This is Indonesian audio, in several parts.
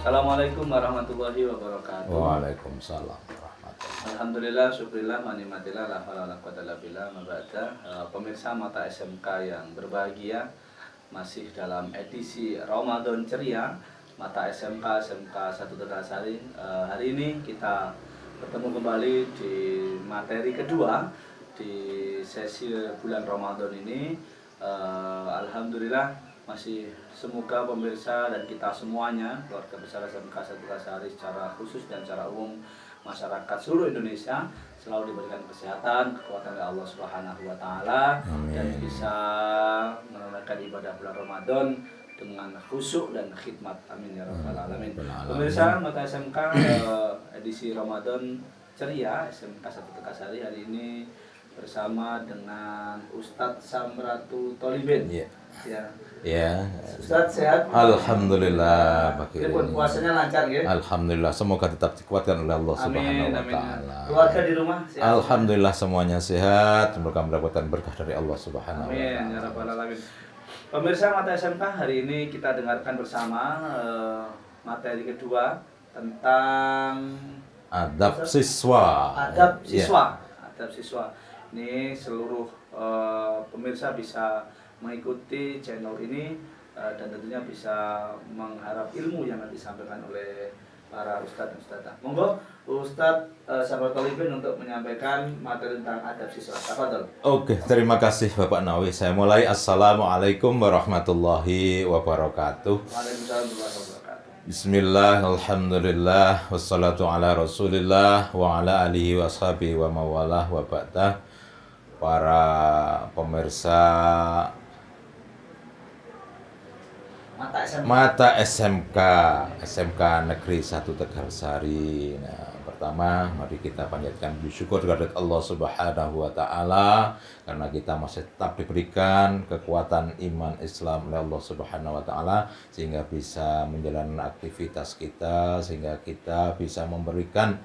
Assalamualaikum warahmatullahi wabarakatuh. Waalaikumsalam warahmatullahi. Alhamdulillah, syukurillah, manimatillah, la haula wala quwwata illa billah, ma ba'da. Pemirsa Mata SMK yang berbahagia, masih dalam edisi Ramadan ceria Mata SMK 1 Tegalsari. Hari ini kita bertemu kembali di materi kedua di sesi bulan Ramadan ini. Alhamdulillah, masih semoga pemirsa dan kita semuanya, keluarga besar SMK 1 Tegalsari secara khusus dan secara umum masyarakat seluruh Indonesia selalu diberikan kesehatan, kekuatan oleh Allah Subhanahu wa taala, dan bisa menunaikan ibadah bulan Ramadan dengan khusyuk dan khidmat. Amin ya rabbal alamin. Pemirsa Mata SMK edisi Ramadan ceria SMK 1 Tegalsari hari ini bersama dengan Ustadz Samratu Tholibin. Ya. Ustadz sehat? Alhamdulillah. Puasanya lancar ya? Alhamdulillah, semoga tetap dikuatkan oleh Allah Subhanahu wa taala. Keluarga di rumah sehat? Alhamdulillah semuanya sehat, semoga mendapatkan berkah dari Allah Subhanahu wa taala. Amin ya rabbal alamin. Pemirsa Mata SMK, hari ini kita dengarkan bersama materi kedua tentang adab siswa. Adab siswa. Adab siswa. Ini seluruh pemirsa bisa mengikuti channel ini dan tentunya bisa mengharap ilmu yang nanti disampaikan oleh para ustadz dan ustadzah. Monggo Ustadz Samratu Tholibin untuk menyampaikan materi tentang adab siswa. Tafadhol. Oke, terima kasih Bapak Nawi. Saya mulai. Assalamualaikum warahmatullahi wabarakatuh. Waalaikumsalam warahmatullahi wabarakatuh. Bismillah, alhamdulillah, wassalatu ala rasulillah wa ala alihi wa sahbihi wa mawalah wa ba'dah. Para pemirsa Mata SMK Negeri 1 Tegalsari. Nah, pertama mari kita panjatkan bersyukur kepada Allah Subhanahu wa taala karena kita masih tetap diberikan kekuatan iman Islam oleh Allah Subhanahu wa taala sehingga bisa menjalankan aktivitas kita, sehingga kita bisa memberikan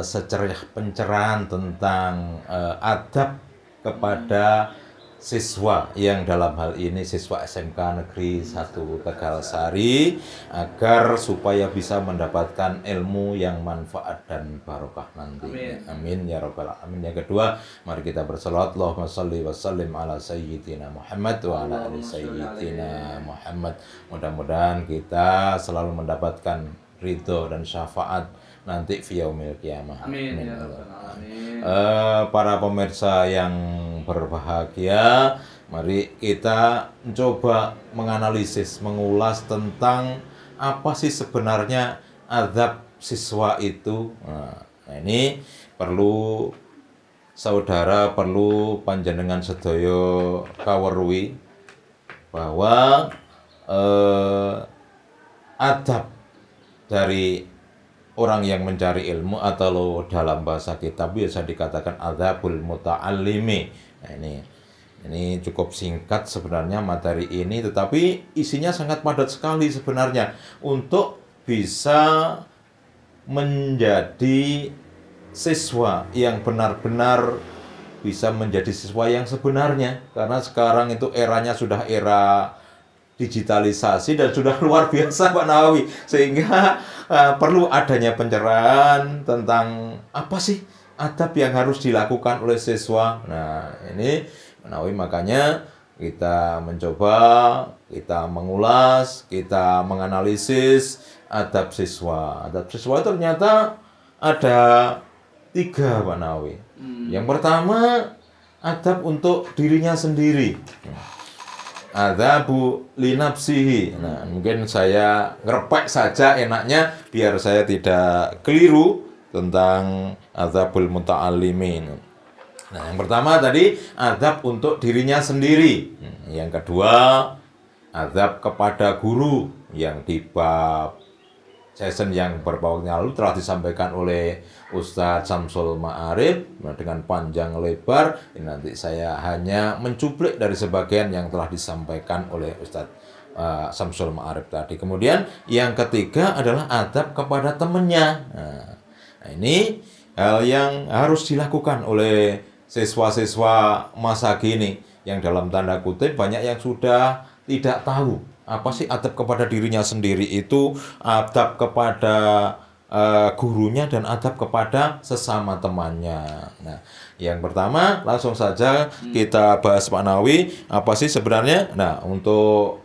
secerah pencerahan tentang adab kepada siswa yang dalam hal ini siswa SMK Negeri 1 Tegalsari agar supaya bisa mendapatkan ilmu yang manfaat dan barokah nantinya. Amin ya rabbal alamin. Yang kedua, mari kita berselawat, Allahumma shalli wa sallim ala sayyidina Muhammad wa ala ali sayyidina Muhammad. Mudah-mudahan kita selalu mendapatkan ridho dan syafaat nanti fi yaumil qiyamah. Amin ya rabbal alamin. Para pemirsa yang berbahagia, mari kita mencoba menganalisis, mengulas tentang apa sih sebenarnya adab siswa itu. Nah, ini perlu saudara, perlu panjenengan sedaya kaweruhi bahwa adab dari orang yang mencari ilmu atau dalam bahasa kitab biasa dikatakan adzabul muta'allimi. Nah, ini cukup singkat sebenarnya materi ini, tetapi isinya sangat padat sekali sebenarnya untuk bisa menjadi siswa yang benar-benar bisa menjadi siswa yang sebenarnya, karena sekarang itu eranya sudah era digitalisasi dan sudah luar biasa Pak Nawawi, sehingga perlu adanya pencerahan tentang apa sih adab yang harus dilakukan oleh siswa. Nah, ini Pak Nawawi makanya kita mencoba, kita mengulas, kita menganalisis adab siswa. Adab siswa ternyata ada 3 Pak Nawawi. Yang pertama, adab untuk dirinya sendiri. Adzabu linafsihi. Nah, mungkin saya ngerepek saja enaknya biar saya tidak keliru tentang adzabul muta'allimin. Nah, yang pertama tadi adab untuk dirinya sendiri. Yang kedua, adab kepada guru yang di bab session yang beberapa waktu lalu telah disampaikan oleh Ustadz Syamsul Ma'arif dengan panjang lebar. Ini nanti saya hanya mencuplik dari sebagian yang telah disampaikan oleh Ustadz Syamsul Ma'arif tadi. Kemudian yang ketiga adalah adab kepada temannya. Nah, ini hal yang harus dilakukan oleh siswa-siswa masa kini yang dalam tanda kutip banyak yang sudah tidak tahu Apa sih adab kepada dirinya sendiri itu, adab kepada gurunya, dan adab kepada sesama temannya. Nah, yang pertama langsung saja kita bahas Pak Nawawi, apa sih sebenarnya? Nah, untuk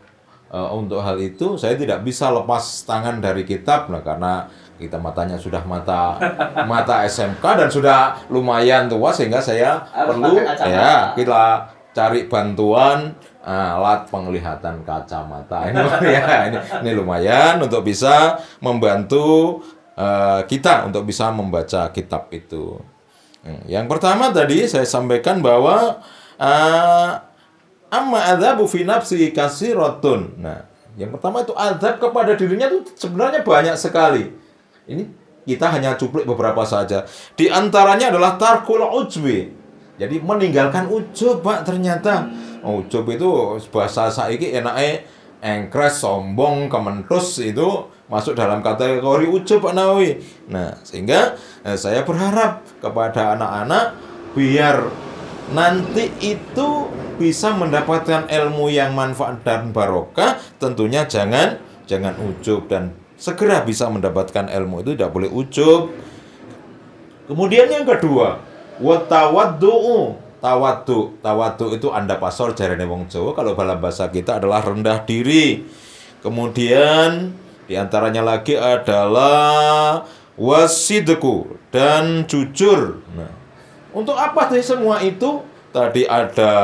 hal itu saya tidak bisa lepas tangan dari kitab, nah, karena kita matanya sudah mata SMK dan sudah lumayan tua, sehingga saya Harus perlu pakai kacamata. ya kita cari bantuan alat penglihatan kacamata ini. Ya, ini lumayan untuk bisa membantu kita untuk bisa membaca kitab itu. Yang pertama tadi saya sampaikan bahwa amma adzabu fi nafsi kasiratun. Nah, yang pertama itu azab kepada dirinya itu sebenarnya banyak sekali. Ini kita hanya cuplik beberapa saja. Di antaranya adalah tarkul ujbi. Jadi meninggalkan ujub, Pak, ternyata. Ujub itu bahasa saiki enake engkres, sombong, kementus, itu masuk dalam kategori ujub, Pak Nawawi. Nah, sehingga saya berharap kepada anak-anak biar nanti itu bisa mendapatkan ilmu yang manfaat dan barokah, tentunya jangan ujub, dan segera bisa mendapatkan ilmu itu tidak boleh ujub. Kemudian yang kedua, watawaddu'u. Tawaddu itu anda pasor jarene wong Jawa, kalau dalam bahasa kita adalah rendah diri. Kemudian diantaranya lagi adalah wasidku, dan jujur. Nah, untuk apa sih semua itu? Tadi ada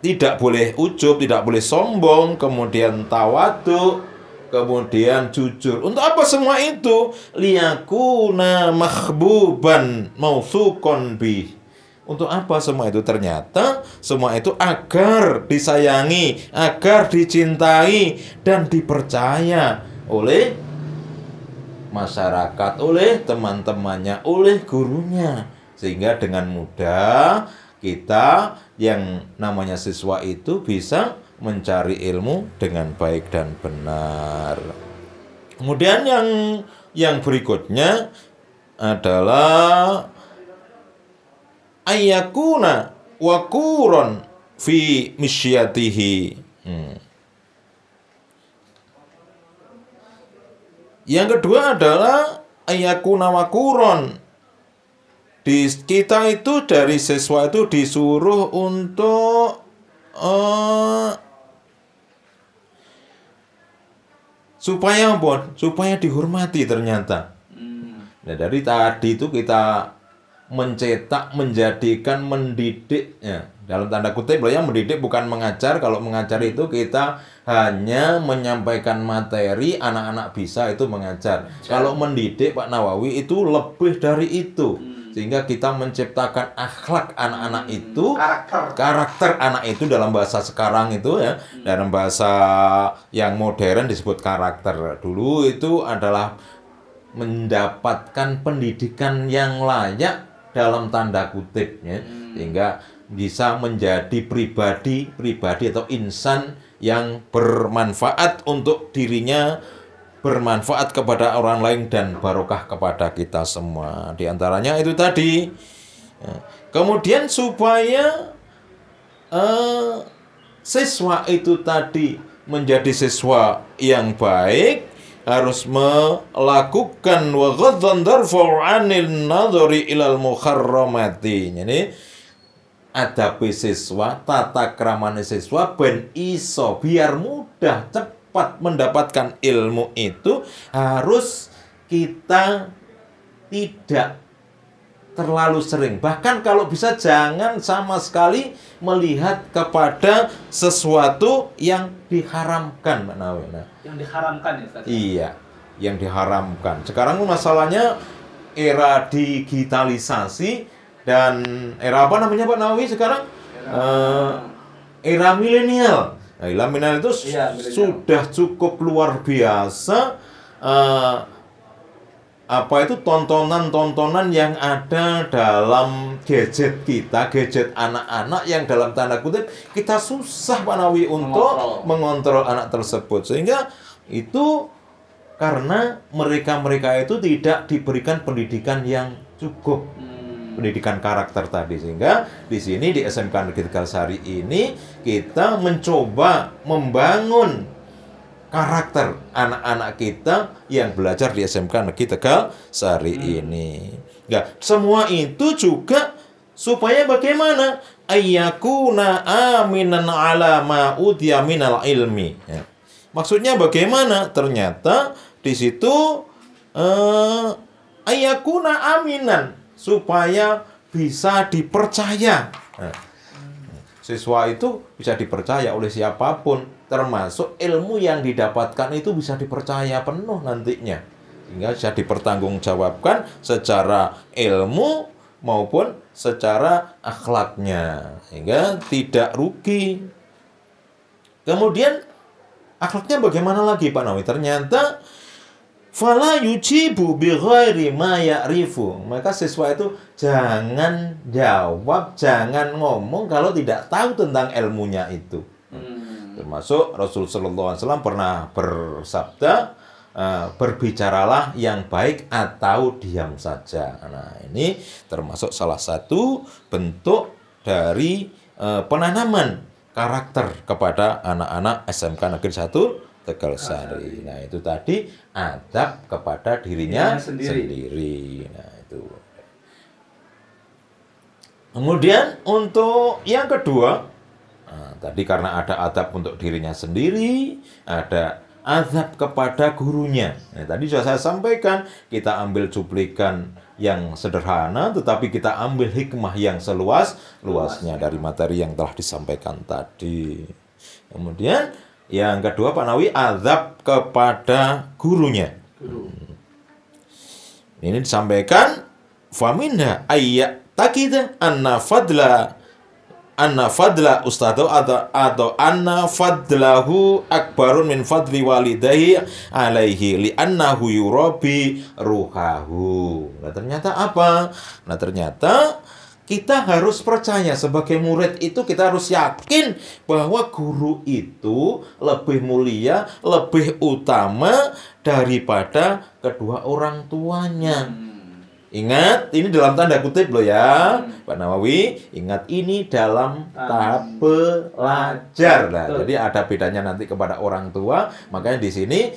tidak boleh ujub, tidak boleh sombong, kemudian tawadhu, kemudian jujur. Untuk apa semua itu? Liyakuna mahbuban mausukon bih. Untuk apa semua itu? Ternyata semua itu agar disayangi, agar dicintai, dan dipercaya oleh masyarakat, oleh teman-temannya, oleh gurunya. Sehingga dengan mudah kita yang namanya siswa itu bisa mencari ilmu dengan baik dan benar. Kemudian yang berikutnya adalah ayyakuna waquron fi misyatihi. Yang kedua adalah ayyakuna waquron. Di kita itu dari siswa itu disuruh untuk supaya apa? Supaya dihormati ternyata. Nah, dari tadi itu kita mencetak, menjadikan, mendidik, ya. Dalam tanda kutip ya, mendidik bukan mengajar. Kalau mengajar itu kita hanya menyampaikan materi, anak-anak bisa itu mengajar. Kalau mendidik, Pak Nawawi, itu lebih dari itu. Sehingga kita menciptakan akhlak anak-anak itu, karakter anak itu, dalam bahasa sekarang itu ya, dalam bahasa yang modern disebut karakter. Dulu itu adalah mendapatkan pendidikan yang layak dalam tanda kutip, ya. Sehingga bisa menjadi pribadi atau insan yang bermanfaat untuk dirinya, bermanfaat kepada orang lain, dan barokah kepada kita semua. Di antaranya itu tadi. Kemudian supaya siswa itu tadi menjadi siswa yang baik, harus melakukan wa ghaddan darfu 'anil nadhari ilal mukharramati. Jadi adabi siswa, tata kramane siswa ben iso biar mudah cepat mendapatkan ilmu itu, harus kita tidak terlalu sering, bahkan kalau bisa jangan sama sekali melihat kepada sesuatu yang diharamkan, Pak Nawawi. Nah, yang diharamkan ya, Ustaz? iya, yang diharamkan. Sekarang masalahnya era digitalisasi dan era apa namanya, Pak Nawawi, sekarang? Era milenial. Nah, era milenial itu sudah cukup luar biasa. Apa itu tontonan-tontonan yang ada dalam gadget kita, gadget anak-anak, yang dalam tanda kutip kita susah, Pak Nawawi, untuk mengontrol anak tersebut. Sehingga itu karena mereka itu tidak diberikan pendidikan yang cukup. pendidikan karakter tadi. Sehingga di sini di SMK Negeri Tegalsari ini kita mencoba membangun karakter anak-anak kita yang belajar di SMK Negeri Tegalsari ini. Nah, semua itu juga supaya bagaimana? Ayyakuna aminan ala ma utiya minal ilmi. Ya. Maksudnya bagaimana? Ternyata di situ ayyakuna aminan, supaya bisa dipercaya. Nah, siswa itu bisa dipercaya oleh siapapun, termasuk ilmu yang didapatkan itu bisa dipercaya penuh nantinya, sehingga bisa dipertanggungjawabkan secara ilmu maupun secara akhlaknya, sehingga tidak rugi. Kemudian akhlaknya bagaimana lagi Pak Nawawi? Ternyata fala yujibu bi ghairi ma ya'rifu. Maka siswa itu jangan jawab, jangan ngomong kalau tidak tahu tentang ilmunya itu. Termasuk Rasul sallallahu alaihi wasallam pernah bersabda, berbicaralah yang baik atau diam saja. Nah, ini termasuk salah satu bentuk dari penanaman karakter kepada anak-anak SMK Negeri 1 Tegalsari. Nah, itu tadi adab kepada dirinya sendiri. Nah, itu. Kemudian untuk yang kedua, tadi karena ada adab untuk dirinya sendiri, ada adab kepada gurunya. Nah, tadi sudah saya sampaikan, kita ambil cuplikan yang sederhana, tetapi kita ambil hikmah yang seluas-luasnya dari materi yang telah disampaikan tadi. Kemudian yang kedua Pak Nawawi, azab kepada gurunya. Ini disampaikan faminha ayya takida anna fadla ustadhu atau anna fadlahu akbarun min fadli walidayhi alaihi li'annahu yurabi ruhahu. Nah, ternyata apa? Nah, ternyata kita harus percaya sebagai murid itu, kita harus yakin bahwa guru itu lebih mulia, lebih utama daripada kedua orang tuanya. Ingat, ini dalam tanda kutip loh ya, Pak Nawawi. Ingat, ini dalam tahap belajar. Nah, jadi ada bedanya nanti kepada orang tua. Makanya di sini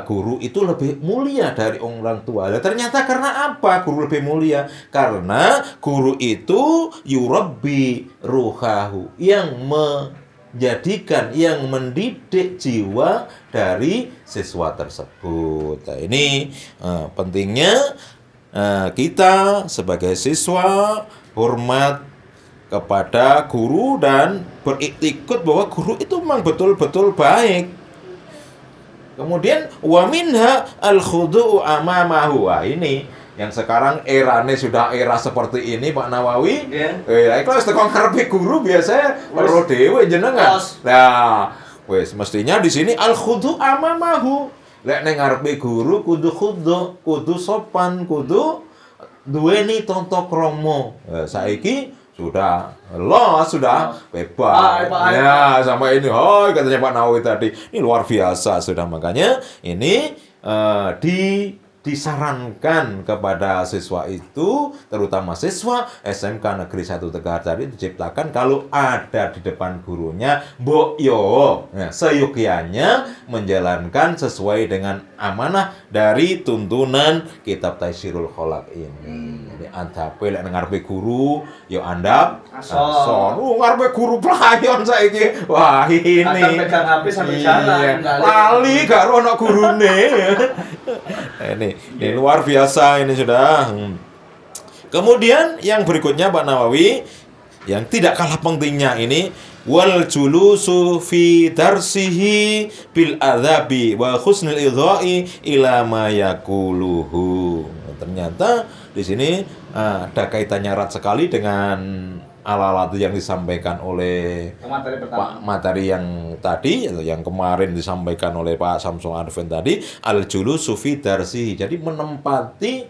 guru itu lebih mulia dari orang tua. Nah, ternyata karena apa guru lebih mulia? Karena guru itu yurabbi ruhahu, yang menjadikan, yang mendidik jiwa dari siswa tersebut. Nah, ini pentingnya kita sebagai siswa hormat kepada guru dan beriktikad bahwa guru itu memang betul-betul baik. Kemudian wa minha al-khudu'u amamahu. Wah, ini yang sekarang erane sudah era seperti ini Pak Nawawi. Ikhlas teko ngarepe guru biasanya karo dhewe jenengan. Nah, wis mestinya di sini al-khudu' amamahu. Lek ning ngarepe guru kudu khudu', kudu sopan, kudu duweni tata krama. Saiki sudah los, sudah bebas. Ya, sama ini. Oh, katanya Pak Nawawi tadi. Ini luar biasa sudah. Makanya ini disarankan kepada siswa itu, terutama siswa SMK Negeri 1 Tegalsari, diciptakan kalau ada di depan gurunya, mbok yo seyogyanya menjalankan sesuai dengan amanah dari tuntunan kitab Taisirul Kholaq ini. Jadi andape lek ngarepe guru yo andap ason. Ngarepe guru pelayan saiki. Wah, ini. Akan pegang HP sampai jalan. Lali gak ono gurune. Ini luar biasa ini sudah. Kemudian yang berikutnya Pak Nawawi, yang tidak kalah pentingnya ini, wal julusu fi darsihi bil adzabi wa husnil idha'i ila ma yaquluhu. Ternyata di sini ada kaitannya erat sekali dengan ala-ala yang disampaikan oleh Pak materi yang tadi, atau yang kemarin disampaikan oleh Pak Samsul Arifin tadi, al-julusu fi darsihi. Jadi menempati,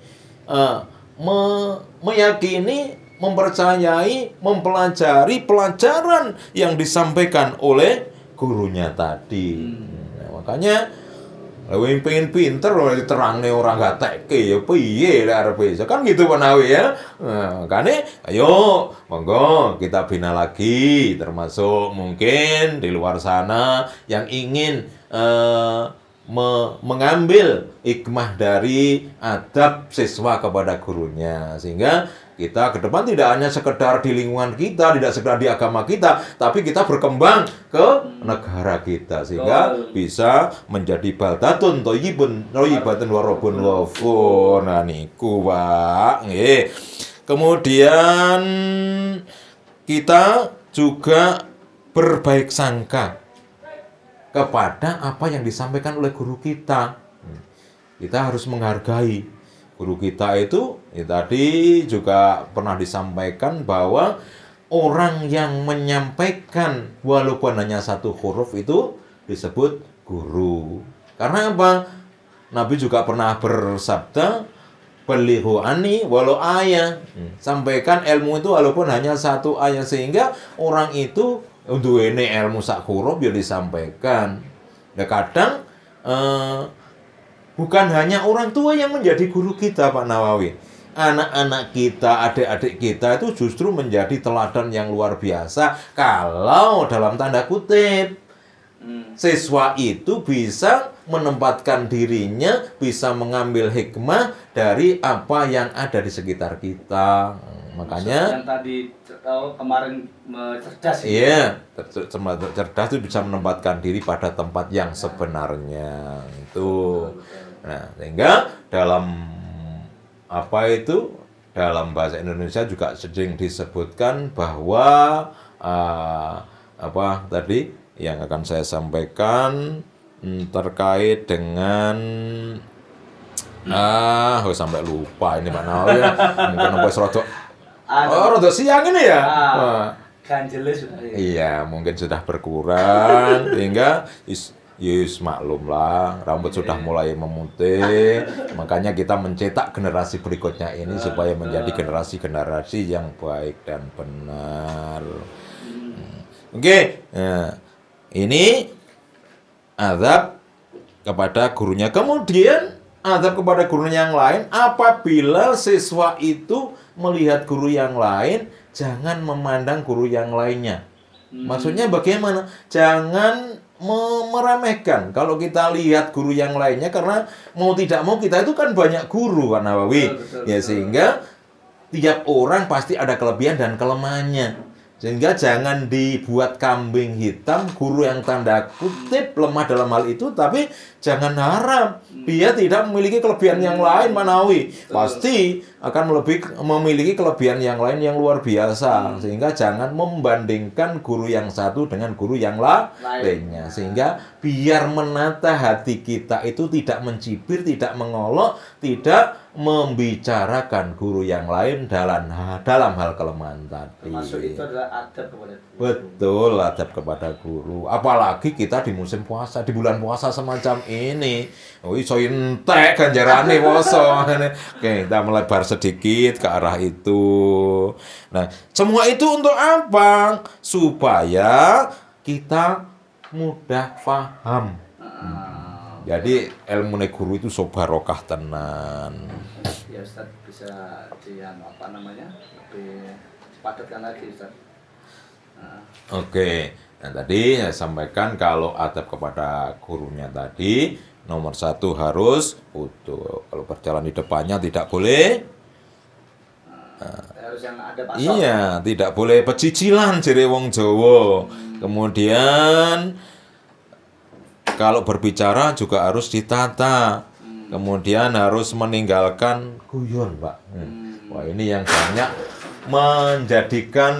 meyakini, mempercayai, mempelajari pelajaran yang disampaikan oleh gurunya tadi. Nah, makanya Lha pengen pinter diterangne ora gatekke ya piye lek arep iso. Kan gitu Pak Nawi ya. Nah, makanya ayo monggo kita bina lagi termasuk mungkin di luar sana yang ingin mengambil hikmah dari adab siswa kepada gurunya sehingga kita ke depan tidak hanya sekedar di lingkungan kita, tidak sekedar di agama kita, tapi kita berkembang ke negara kita sehingga bisa menjadi baldatun thayyibatun wa rabbun ghafur. Nah niku, Pak. Nggih. Kemudian kita juga berbaik sangka kepada apa yang disampaikan oleh guru kita. Kita harus menghargai guru kita itu, ya tadi juga pernah disampaikan bahwa orang yang menyampaikan walaupun hanya satu huruf itu disebut guru. Karena apa? Nabi juga pernah bersabda, "Balighu anni walau ayat." Sampaikan ilmu itu walaupun hanya satu ayat sehingga orang itu duwene ilmu sak huruf ya disampaikan. Nah, kadang bukan hanya orang tua yang menjadi guru kita, Pak Nawawi. Anak-anak kita, adik-adik kita itu justru menjadi teladan yang luar biasa kalau dalam tanda kutip siswa itu bisa menempatkan dirinya, bisa mengambil hikmah dari apa yang ada di sekitar kita. Makanya yang tadi kemarin cerdas iya, cerdas itu bisa menempatkan diri pada tempat yang sebenarnya itu. Nah, sehingga dalam dalam bahasa Indonesia juga sering disebutkan bahwa tadi yang akan saya sampaikan terkait dengan sampai lupa ini Pak Nawawi ya. Mungkin rada siang ini ya. Ganjele sudah. Iya, mungkin sudah berkurang sehingga maklum lah, rambut sudah mulai memutih. Makanya kita mencetak generasi berikutnya ini supaya menjadi generasi-generasi yang baik dan benar. Oke, nah, ini azab kepada gurunya. Kemudian azab kepada gurunya yang lain apabila siswa itu melihat guru yang lain, jangan memandang guru yang lainnya. Maksudnya bagaimana? Jangan meremehkan kalau kita lihat guru yang lainnya, karena mau tidak mau kita itu kan banyak guru Pak Nawawi. Ya sehingga tiap orang pasti ada kelebihan dan kelemahannya. Sehingga jangan dibuat kambing hitam guru yang tanda kutip lemah dalam hal itu, tapi jangan harap dia tidak memiliki kelebihan yang lain, Manawi. Pasti akan memiliki kelebihan yang lain yang luar biasa. Sehingga jangan membandingkan guru yang satu dengan guru yang lainnya. Sehingga biar menata hati kita itu tidak mencibir, tidak mengolok, tidak membicarakan guru yang lain dalam hal kelemahan tadi. Termasuk itu adalah adab kepada guru. Betul, adab kepada guru. Apalagi kita di musim puasa, di bulan puasa semacam ini. Iso entek ganjarane puasa. Oke, kita melebar sedikit ke arah itu. Nah, semua itu untuk apa? Supaya kita mudah paham. Jadi ilmu guru itu barokah tenan. Ya Ustaz, bisa lebih padatkan lagi Ustaz. Oke. Nah tadi saya sampaikan kalau adab kepada gurunya tadi nomor 1 harus utuh. Kalau berjalan di depannya tidak boleh. Harus yang ada pasal. Iya, tidak boleh pecicilan jere wong Jawa. Kemudian kalau berbicara juga harus ditata. Kemudian harus meninggalkan guyon, Pak. Wah, ini yang banyak menjadikan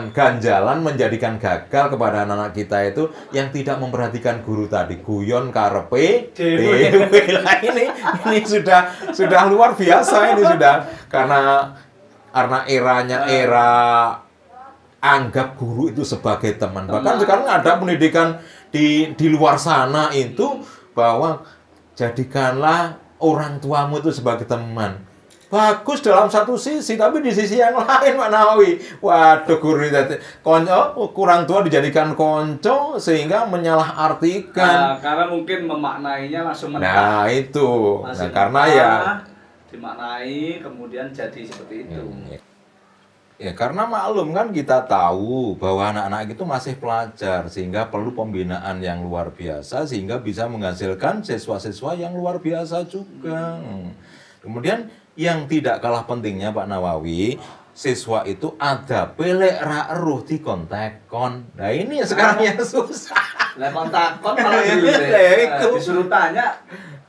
ganjalan, menjadikan gagal kepada anak-anak kita itu yang tidak memperhatikan guru tadi. Guyon karepe dewe. Lah ini sudah luar biasa ini sudah karena eranya era anggap guru itu sebagai teman. Bahkan sekarang ada pendidikan di luar sana itu bahwa jadikanlah orang tuamu itu sebagai teman. bagus dalam satu sisi, tapi di sisi yang lain Pak Nawawi, waduh guru kurang tua dijadikan konco sehingga menyalahartikan. Karena mungkin memaknainya langsung Nah itu, karena ya dimaknai kemudian jadi seperti itu. Ya karena maklum kan kita tahu bahwa anak-anak itu masih pelajar sehingga perlu pembinaan yang luar biasa sehingga bisa menghasilkan siswa-siswa yang luar biasa juga. Kemudian yang tidak kalah pentingnya Pak Nawawi, siswa itu ada pelek ra-eruh di kontekon. Nah ini sekarang yang susah. Lah kontakon malah disuruh tanya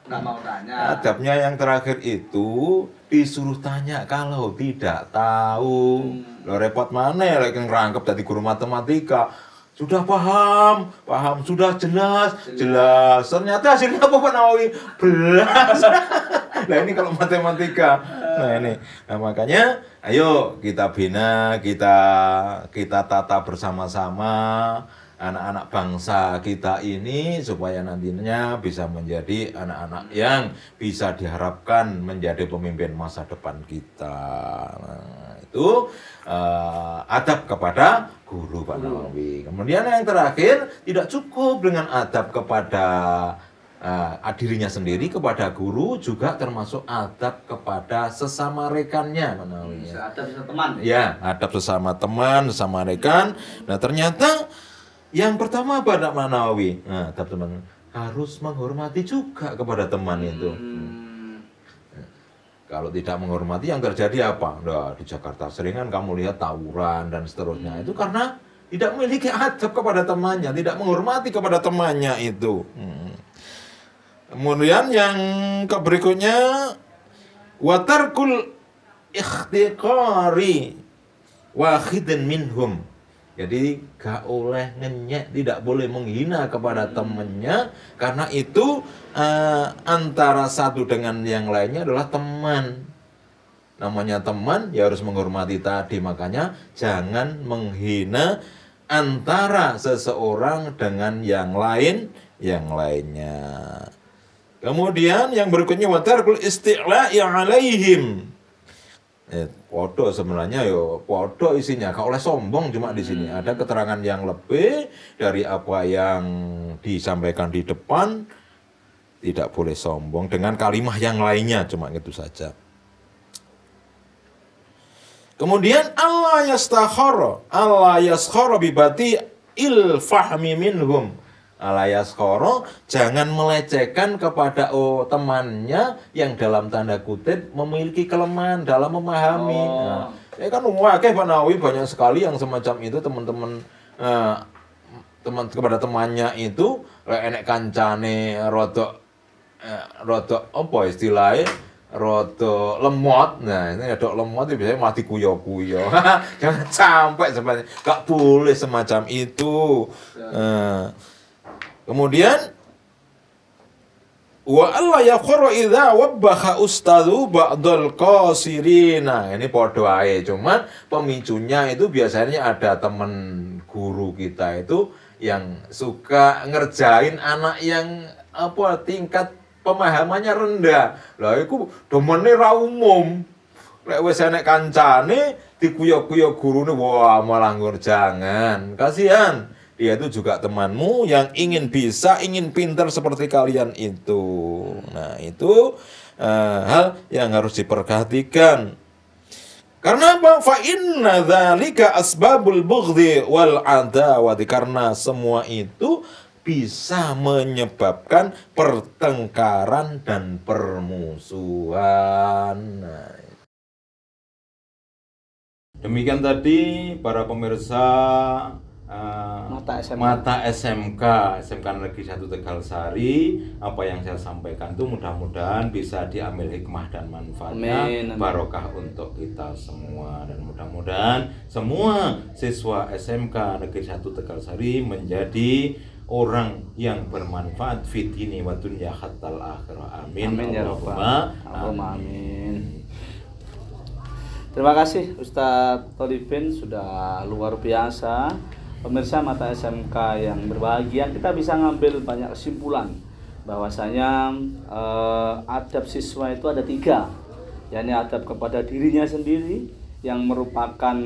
nggak mau tanya. Adabnya yang terakhir itu disuruh tanya kalau tidak tahu. Lo repot mana ya lagi ngerangkep dari guru matematika. Sudah paham, sudah jelas. Ternyata hasilnya apa Pak Nawawi? Belas. Nah ini kalau matematika. Nah ini, nah makanya ayo kita bina, kita tata bersama-sama anak-anak bangsa kita ini supaya nantinya bisa menjadi anak-anak yang bisa diharapkan menjadi pemimpin masa depan kita. Nah, itu adab kepada guru Pak Nawawi. Kemudian yang terakhir, tidak cukup dengan adab kepada dirinya sendiri, kepada guru, juga termasuk adab kepada sesama rekannya Pak Nawawi. Adab sesama teman. Ya, adab sesama teman, sesama rekan. Nah ternyata yang pertama pada Pak Nawawi, nah, teman harus menghormati juga kepada teman itu. Kalau tidak menghormati yang terjadi apa? Nah, di Jakarta seringan kamu lihat tawuran dan seterusnya. Itu karena tidak memiliki adab kepada temannya, tidak menghormati kepada temannya itu. Kemudian yang berikutnya watarkul ikhtiqari wahidin minhum. Jadi gak oleh ngenyek, tidak boleh menghina kepada temannya, karena itu antara satu dengan yang lainnya adalah teman. Namanya teman ya harus menghormati tadi, makanya jangan menghina antara seseorang dengan yang lainnya. Kemudian yang berikutnya watarkul isti'la'i 'alaihim. Podo sebenarnya podo isinya, gak oleh sombong cuma di sini ada keterangan yang lebih dari apa yang disampaikan di depan, tidak boleh sombong dengan kalimah yang lainnya, cuma itu saja. Kemudian Allah yaskhara bibati il fahmi minhum. Alayaskoro, jangan melecehkan kepada temannya yang dalam tanda kutip memiliki kelemahan dalam memahami. Nah, ya kan Pak Nawawi banyak sekali yang semacam itu, teman-teman kepada temannya itu enek kancane rodok apa istilahnya rodok lemot. Nah ini rodok lemot itu biasanya mati kuyo-kuyo. Jangan sampai sebenarnya, gak boleh semacam itu. Kemudian wa alla yaqra idza wabbaha ustadzu ba'dal qasirina. Ini podo ae, cuman pemicunya itu biasanya ada teman guru kita itu yang suka ngerjain anak yang tingkat pemahamannya rendah. Lah iku domene ra umum. Lek wis enek kancane dikuyo-kuyo gurune, wah malah jangan. Kasihan. Dia itu juga temanmu yang ingin pintar seperti kalian itu. Nah, itu hal yang harus diperhatikan. Karena apa? Fa inna dzalika asbabul bughdhi wal adawati. Karena semua itu bisa menyebabkan pertengkaran dan permusuhan. Nah, demikian tadi para pemirsa Mata SMK Negeri 1 Tegalsari. Apa yang saya sampaikan itu mudah-mudahan bisa diambil hikmah dan manfaatnya. Amin. Barokah untuk kita semua, dan mudah-mudahan semua siswa SMK Negeri 1 Tegalsari menjadi orang yang bermanfaat fid dini wa dunya hatal akhirah. Amin. Amin ya rabbal alamin. Terima kasih Ustadz Tholibin, sudah luar biasa. Pemirsa Mata SMK yang berbahagia, kita bisa ngambil banyak kesimpulan bahwasanya adab siswa itu ada 3. yakni adab kepada dirinya sendiri yang merupakan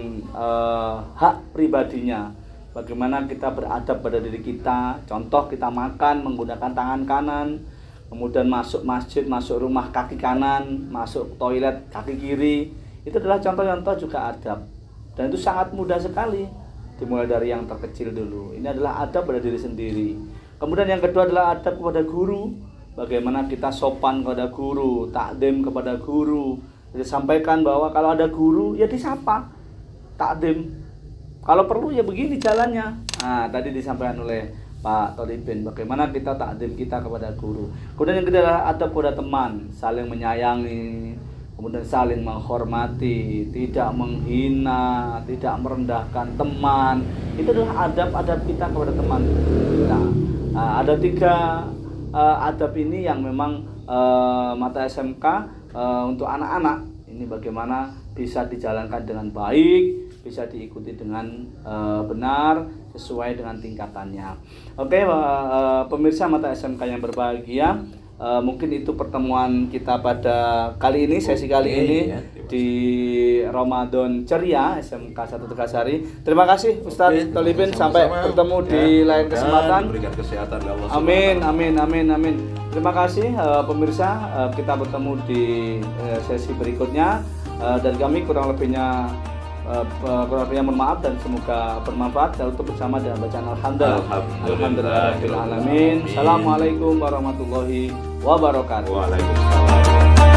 hak pribadinya. Bagaimana kita beradab pada diri kita, contoh kita makan menggunakan tangan kanan, kemudian masuk masjid, masuk rumah kaki kanan, masuk toilet kaki kiri, itu adalah contoh-contoh juga adab. Dan itu sangat mudah sekali, dimulai dari yang terkecil dulu. Ini adalah adab pada diri sendiri. Kemudian yang kedua adalah adab kepada guru, bagaimana kita sopan kepada guru, takdim kepada guru. Disampaikan bahwa kalau ada guru ya disapa, takdim. Kalau perlu ya begini jalannya. Nah, tadi disampaikan oleh Pak Tholibin, bagaimana kita takdim kita kepada guru. Kemudian yang kedua adalah adab kepada teman, saling menyayangi, kemudian saling menghormati, tidak menghina, tidak merendahkan teman. Itu adalah adab-adab kita kepada teman kita. Nah, ada 3 adab ini yang memang mata SMK untuk anak-anak ini bagaimana bisa dijalankan dengan baik, bisa diikuti dengan benar sesuai dengan tingkatannya. Oke, pemirsa mata SMK yang berbahagia, mungkin itu pertemuan kita pada kali ini, sesi kali ini di Ramadan Ceria SMK 1 Tegasari. Terima kasih Ustadz Tholibin, sampai bertemu di lain kesempatan. Diberikan kesehatan oleh Allah. Amin. Terima kasih pemirsa, kita bertemu di sesi berikutnya. Dan kami kurang lebihnya mohon maaf dan semoga bermanfaat. Dan untuk bersama dengan bacaan Alhamdulillahirabbil alamin. Assalamualaikum warahmatullahi wabarakatuh. Waalaikumsalam.